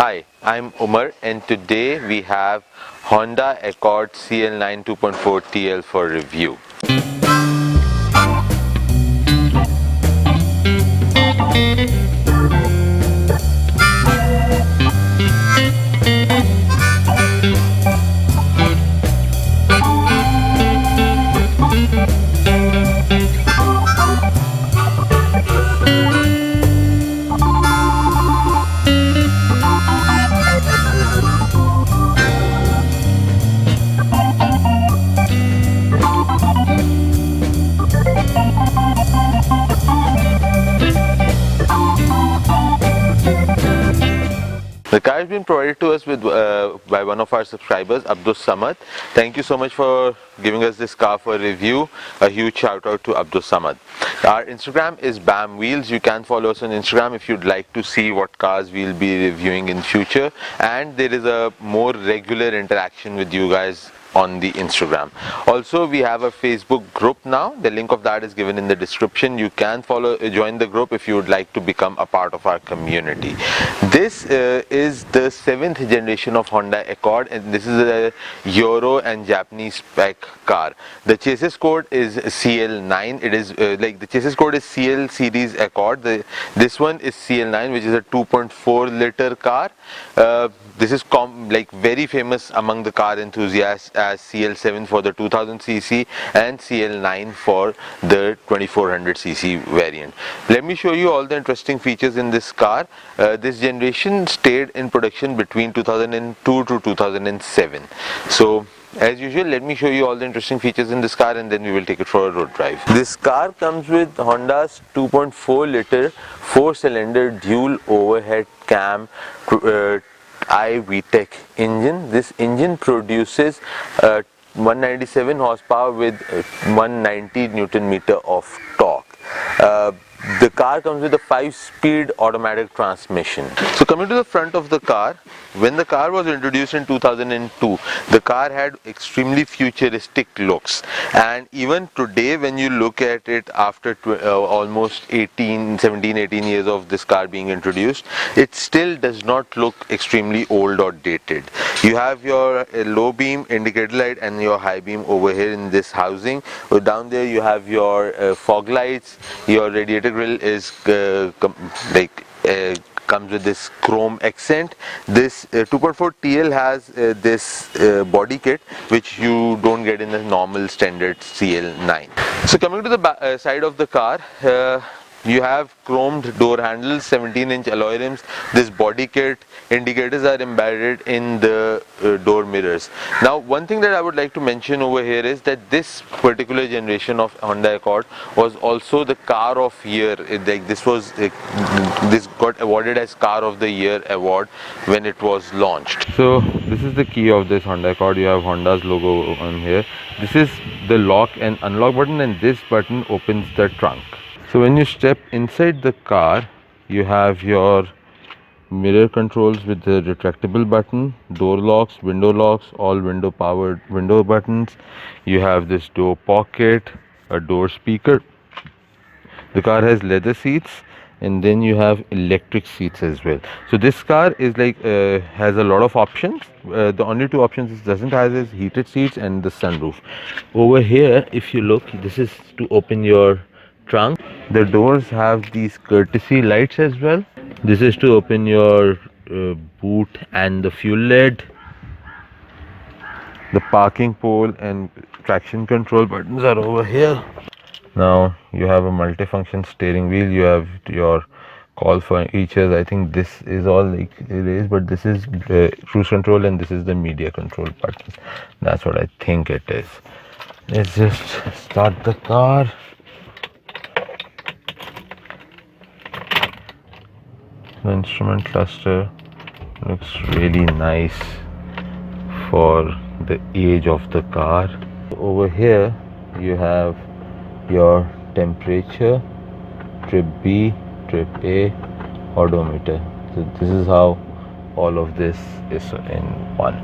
Hi, I'm Umar and today we have Honda Accord CL9 2.4 TL for review. The car has been provided to us by one of our subscribers, Abdul Samad. Thank you so much for giving us this car for review. A huge shout out to Abdul Samad. Our Instagram is Bamwheels. You can follow us on Instagram if you'd like to see what cars we'll be reviewing in future. And there is a more regular interaction with you guys on the Instagram. Also, we have a Facebook group now. The link of that is given in the description. You can join the group if you would like to become a part of our community. This is the 7th generation of Honda Accord, and this is a Euro and Japanese spec car. The chassis code is CL9. It is the chassis code is CL series Accord. This one is CL9, which is a 2.4 liter car. This is very famous among the car enthusiasts as CL7 for the 2000cc and CL9 for the 2400cc variant. Let me show you all the interesting features in this car. This generation stayed in production between 2002 to 2007. So as usual, let me show you all the interesting features in this car and then we will take it for a road drive. This car comes with Honda's 2.4 liter 4-cylinder dual overhead cam iVTEC engine. This engine produces 197 horsepower with 190 Newton meter of torque. The car comes with a 5-speed automatic transmission. So coming to the front of the car, when the car was introduced in 2002, the car had extremely futuristic looks, and even today when you look at it after almost 17, 18 years of this car being introduced, it still does not look extremely old or dated. You have your low beam indicator light and your high beam over here in this housing. Down there you have your fog lights. Your radiator grille is comes with this chrome accent. This 2.4 TL has this body kit which you don't get in the normal standard CL9. So coming to the side of the car, you have chromed door handles, 17-inch alloy rims. This body kit indicators are embedded in the door mirrors. Now, one thing that I would like to mention over here is that this particular generation of Honda Accord was also the car of year. This got awarded as car of the year award when it was launched. So this is the key of this Honda Accord. You have Honda's logo on here. This is the lock and unlock button, and this button opens the trunk. So when you step inside the car, you have your mirror controls with the retractable button, door locks, all window powered window buttons. You have this door pocket, a door speaker. The car has leather seats, and then you have electric seats as well. So this car is has a lot of options. The only two options it doesn't have is heated seats and the sunroof. Over here, if you look, this is to open your trunk. The doors have these courtesy lights as well. This is to open your boot and the fuel lid. The parking pole and traction control buttons are over here. Now you have a multifunction steering wheel. You have your call for features. I think this is all like it is, but this is cruise control and this is the media control button. That's what I think it is. Let's just start the car. The instrument cluster looks really nice for the age of the car. Over here you have your temperature, trip B, trip A, odometer. So this is how all of this is in one.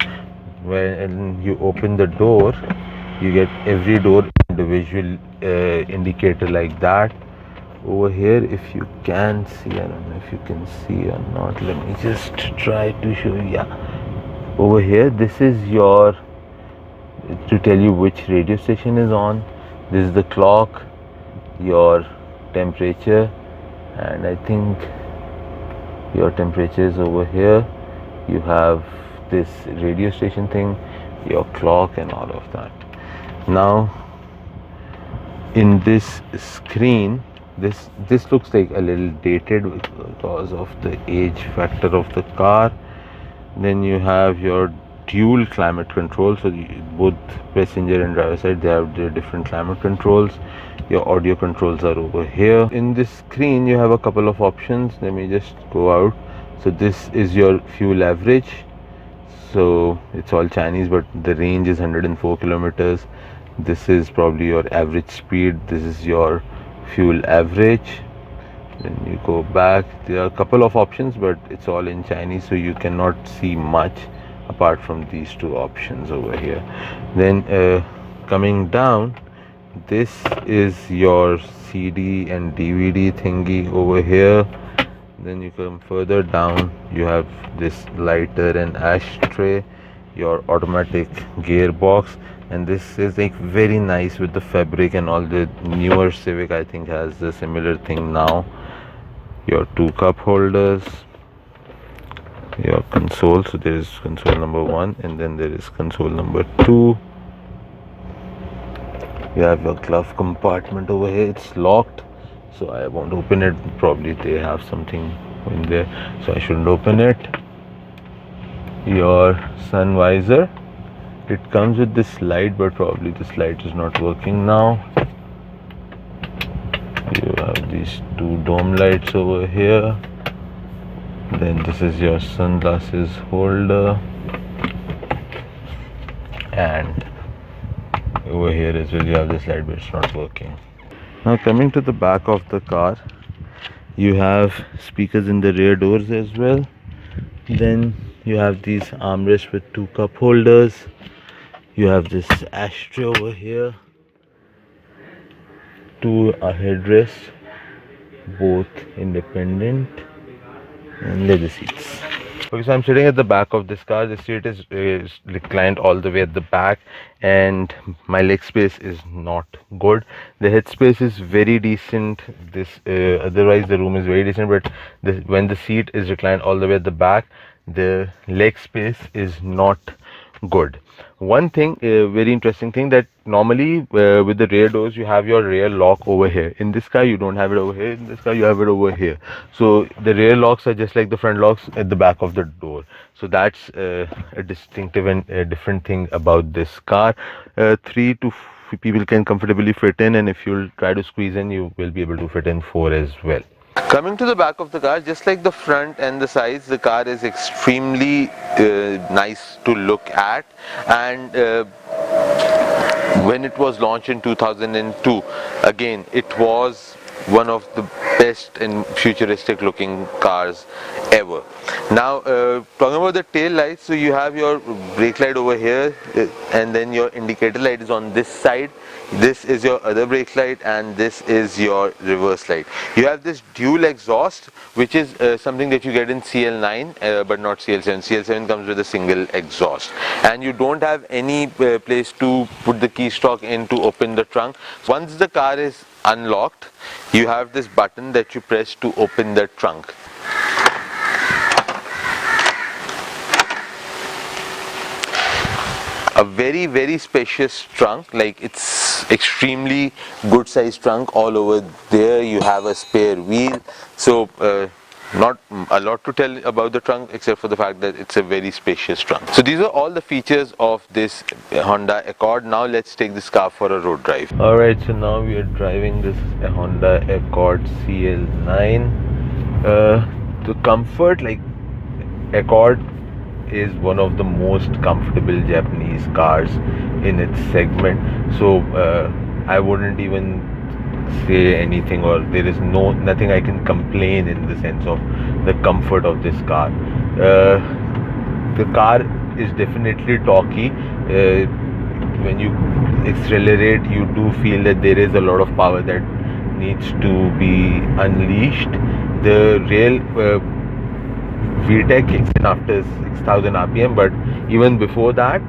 When you open the door, you get every door individual indicator like that. over here, if you can see, I don't know if you can see or not, let me just try to show you. Yeah, over here, this is your, to tell you which radio station is on. This is the clock, your temperature, and I think your temperature is over here. You have this radio station thing, your clock, and all of that. Now in this screen, this looks like a little dated because of the age factor of the car. Then you have your dual climate control, so both passenger and driver side, they have their different climate controls. Your audio controls are over here. In this screen you have a couple of options. Let me just go out. So this is your fuel average, so it's all Chinese, but the range is 104 kilometers. This is probably your average speed. This is your fuel average. Then you go back, there are a couple of options, but it's all in Chinese, so you cannot see much apart from these two options over here. Then coming down, this is your CD and DVD thingy over here. Then you come further down, you have this lighter and ashtray, your automatic gearbox, and this is like very nice with the fabric, and all the newer Civic I think has the similar thing now. Your two cup holders, your console, so there is console number 1 and then there is console number 2. You have your glove compartment over here. It's locked, so I won't open it. Probably they have something in there, so I shouldn't open it. Your sun visor, it comes with this light, but probably this light is not working now. You have these two dome lights over here. Then this is your sunglasses holder, and over here as well you have this light, but it's not working. Now coming to the back of the car, you have speakers in the rear doors as well. Then you have these armrests with two cup holders. You have this ashtray over here, two headrests, both independent, and leather seats. Okay, so I'm sitting at the back of this car. The seat is reclined all the way at the back, and my leg space is not good. The head space is very decent. This otherwise the room is very decent, but when the seat is reclined all the way at the back, the leg space is not good. One thing, very interesting thing, that normally with the rear doors you have your rear lock over here. In this car you don't have it over here. In this car you have it over here. So the rear locks are just like the front locks at the back of the door. So that's a distinctive and different thing about this car. 3 to people can comfortably fit in, and if you'll try to squeeze in, you will be able to fit in 4 as well. Coming to the back of the car, just like the front and the sides, the car is extremely nice to look at, and when it was launched in 2002, again it was one of the best and futuristic looking cars ever. Now talking about the tail lights, so you have your brake light over here, and then your indicator light is on this side. This is your other brake light, and this is your reverse light. You have this dual exhaust, which is something that you get in CL9 but not CL7. CL7 comes with a single exhaust, and you don't have any place to put the keystroke in to open the trunk. Once the car is unlocked, you have this button that you press to open the trunk. A very spacious trunk, like it's extremely good sized trunk. All over there you have a spare wheel, so not a lot to tell about the trunk except for the fact that it's a very spacious trunk. So these are all the features of this Honda Accord. Now let's take this car for a road drive. Alright, so now we are driving this Honda Accord CL9. The comfort, like Accord is one of the most comfortable Japanese cars in its segment, so I wouldn't even say anything, or there is nothing I can complain in the sense of the comfort of this car. The car is definitely torquey. When you accelerate, you do feel that there is a lot of power that needs to be unleashed. The real VTEC kicks in after 6000 RPM, but even before that,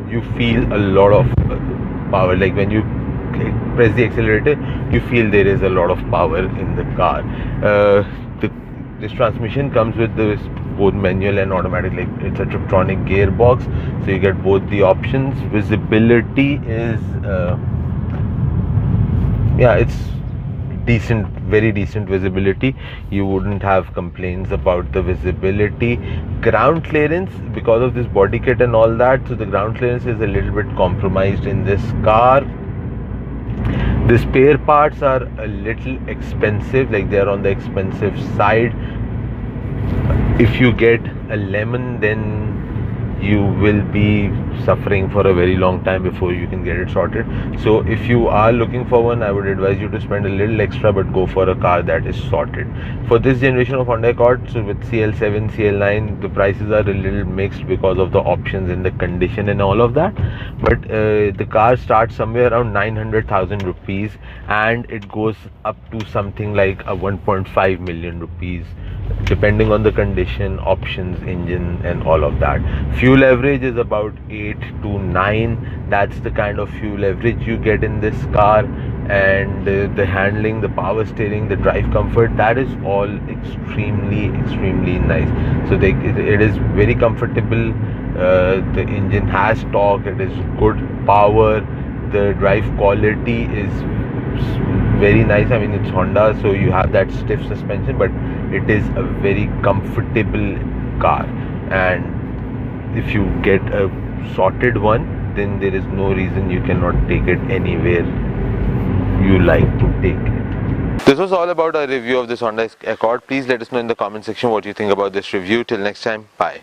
you feel a lot of power. Like when you press the accelerator, you feel there is a lot of power in the car. This transmission comes with this both manual and automatic. Like it's a Tiptronic gearbox, so you get both the options. Visibility is it's decent, very decent visibility. You wouldn't have complaints about the visibility. Ground clearance, because of this body kit and all that, so the ground clearance is a little bit compromised in this car. The spare parts are a little expensive, like they're on the expensive side. If you get a lemon, then you will be suffering for a very long time before you can get it sorted. So if you are looking for one, I would advise you to spend a little extra but go for a car that is sorted. For this generation of Honda Accord, so with CL7, CL9, the prices are a little mixed because of the options and the condition and all of that, but the car starts somewhere around 900,000 rupees and it goes up to something like a 1.5 million rupees, depending on the condition, options, engine and all of that. Fuel average is about 8 to 9. That's the kind of fuel average you get in this car. And the handling, the power steering, the drive comfort, that is all extremely nice. So it is very comfortable. The engine has torque, it is good power, the drive quality is very nice. I mean, it's Honda, so you have that stiff suspension, but it is a very comfortable car. And if you get a sorted one, then there is no reason you cannot take it anywhere you like to take it. This was all about our review of this Honda Accord. Please let us know in the comment section what you think about this review. Till next time, bye.